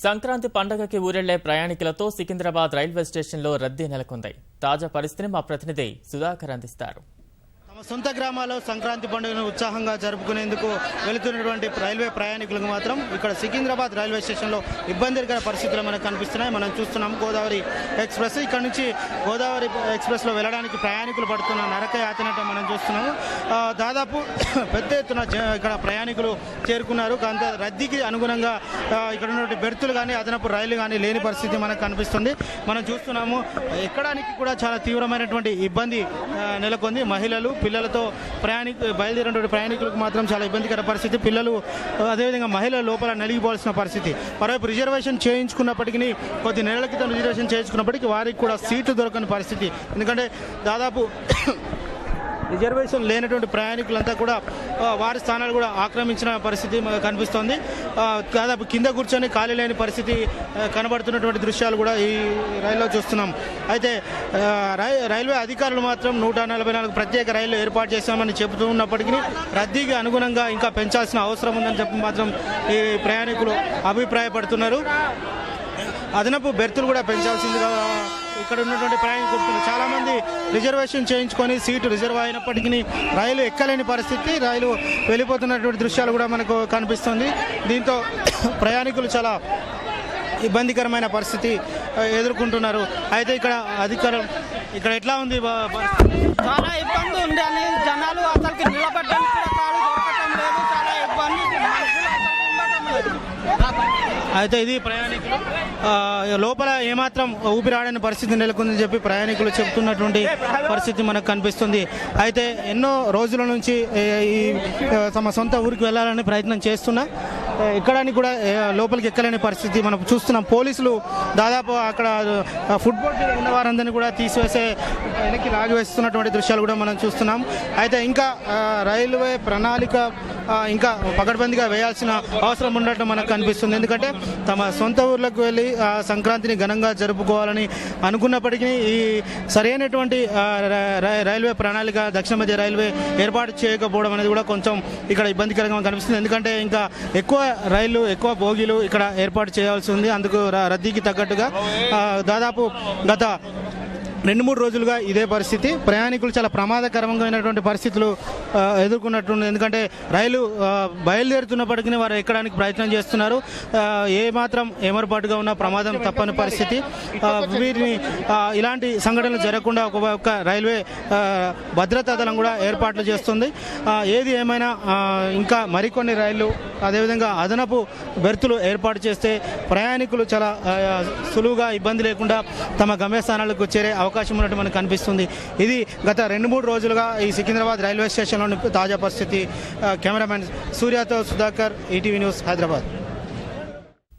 సంక్రాంతి పండగకి ఊరెళ్లే ప్రయాణికులతో సికింద్రాబాద్ రైల్వే స్టేషన్లో రద్దీ నెలకొంది. తాజా పరిస్థితిని మా ప్రతినిధి సుధాకర్ అందిస్తారు. తమ సొంత గ్రామాల్లో సంక్రాంతి పండుగను ఉత్సాహంగా జరుపుకునేందుకు వెళుతున్నటువంటి రైల్వే ప్రయాణికులకు మాత్రం ఇక్కడ సికింద్రాబాద్ రైల్వే స్టేషన్లో ఇబ్బందికర పరిస్థితులు మనకు కనిపిస్తున్నాయి. మనం చూస్తున్నాం గోదావరి ఎక్స్ప్రెస్. ఇక్కడ నుంచి గోదావరి ఎక్స్ప్రెస్లో వెళ్ళడానికి ప్రయాణికులు పడుతున్న నరక యాతన మనం చూస్తున్నాము. దాదాపు పెద్ద ఎత్తున ఇక్కడ ప్రయాణికులు చేరుకున్నారు. కాంత రద్దీకి అనుగుణంగా ఇక్కడ ఉన్నటువంటి బెర్తులు కానీ అదనపు రైళ్లు కానీ లేని పరిస్థితి మనకు కనిపిస్తుంది. మనం చూస్తున్నాము ఎక్కడానికి కూడా చాలా తీవ్రమైనటువంటి ఇబ్బంది నెలకొంది. మహిళలు పిల్లలతో బయలుదేరినటువంటి ప్రయాణికులకు మాత్రం చాలా ఇబ్బందికర పరిస్థితి. పిల్లలు అదేవిధంగా మహిళలు లోపల నలిగిపోవాల్సిన పరిస్థితి. మరోవైపు రిజర్వేషన్ చేయించుకున్నప్పటికీ కొద్ది నెలల క్రితం రిజర్వేషన్ చేయించుకున్నప్పటికీ వారికి కూడా సీట్లు దొరకని పరిస్థితి. ఎందుకంటే దాదాపు రిజర్వేషన్ లేనటువంటి ప్రయాణికులంతా కూడా వారి స్థానాలు కూడా ఆక్రమించిన పరిస్థితి కనిపిస్తోంది. దాదాపు కింద కూర్చొని ఖాళీ లేని పరిస్థితి కనబడుతున్నటువంటి దృశ్యాలు కూడా ఈ రైల్లో చూస్తున్నాం. అయితే రైల్వే అధికారులు మాత్రం 144 ప్రత్యేక రైళ్లు ఏర్పాటు చేశామని చెబుతూ ఉన్నప్పటికీ రద్దీకి అనుగుణంగా ఇంకా పెంచాల్సిన అవసరం ఉందని చెప్పి మాత్రం ఈ ప్రయాణికులు అభిప్రాయపడుతున్నారు. అదనపు బెర్తులు కూడా పెంచాల్సిందిగా ఇక్కడ ఉన్నటువంటి ప్రయాణికులు చాలా మంది రిజర్వేషన్ చేయించుకొని సీటు రిజర్వ్ అయినప్పటికీ రైలు ఎక్కలేని పరిస్థితి, రైలు వెళ్ళిపోతున్నటువంటి దృశ్యాలు కూడా మనకు కనిపిస్తుంది. దీంతో ప్రయాణికులు చాలా ఇబ్బందికరమైన పరిస్థితి ఎదుర్కొంటున్నారు. అయితే ఇక్కడ అధికారం ఇక్కడ ఎట్లా ఉంది? చాలా ఇబ్బంది ఉంది అని జనాలు అసలుకి నిలబడడానికి లేదు. చాలా ఇబ్బంది. అయితే ఇది ప్రయాణికులు లోపల ఏమాత్రం ఊపిరాడని పరిస్థితి నెలకొందని చెప్పి ప్రయాణికులు చెబుతున్నటువంటి పరిస్థితి మనకు కనిపిస్తుంది. అయితే ఎన్నో రోజుల నుంచి ఈ తమ సొంత ఊరికి వెళ్ళాలని ప్రయత్నం చేస్తున్నా ఎక్కడానికి కూడా లోపలికి ఎక్కలేని పరిస్థితి మనం చూస్తున్నాం. పోలీసులు దాదాపు అక్కడ ఫుట్బాల్ ఉన్న వారందరినీ కూడా తీసివేసే వెనక్కి లాగివేస్తున్నటువంటి దృశ్యాలు కూడా మనం చూస్తున్నాం. అయితే ఇంకా రైల్వే ప్రణాళిక ఇంకా పకడ్బందీగా వేయాల్సిన అవసరం ఉన్నట్టు మనకు కనిపిస్తుంది. ఎందుకంటే తమ సొంత ఊర్లకు వెళ్ళి సంక్రాంతిని ఘనంగా జరుపుకోవాలని అనుకున్నప్పటికీ ఈ సరైనటువంటి రైల్వే ప్రణాళిక దక్షిణ మధ్య రైల్వే ఏర్పాటు చేయకపోవడం అనేది కూడా కొంచెం ఇక్కడ ఇబ్బందికరంగా కనిపిస్తుంది. ఎందుకంటే ఇంకా ఎక్కువ రైళ్లు ఎక్కువ బోగీలు ఇక్కడ ఏర్పాటు చేయాల్సి ఉంది. అందుకు రద్దీకి తగ్గట్టుగా దాదాపు గత 2-3 రోజులుగా ఇదే పరిస్థితి. ప్రయాణికులు చాలా ప్రమాదకరమైనటువంటి పరిస్థితులు ఎదుర్కొన్నట్టుంది. ఎందుకంటే రైలు బయలుదేరుతున్నప్పటికీ వారు ఎక్కడానికి ప్రయత్నం చేస్తున్నారు. ఏమాత్రం ఏమరపాటుగా ఉన్న ప్రమాదం తప్పని పరిస్థితి. వీరిని ఇలాంటి సంఘటనలు జరగకుండా ఒక రైల్వే భద్రతా దళం కూడా ఏర్పాట్లు చేస్తుంది. ఏది ఏమైనా ఇంకా మరికొన్ని రైళ్లు అదేవిధంగా అదనపు బెర్తులు ఏర్పాటు చేస్తే ప్రయాణికులు చాలా సులువుగా ఇబ్బంది లేకుండా తమ గమ్యస్థానాలకు చేరే అవకాశం ఉన్నట్టు మనకు కనిపిస్తుంది. ఇది గత 2-3 రోజులుగా ఈ సికింద్రాబాద్ రైల్వే స్టేషన్లోని తాజా పరిస్థితి. కెమెరామెన్ సూర్యతో సుధాకర్, ఈటీవీ న్యూస్, హైదరాబాద్.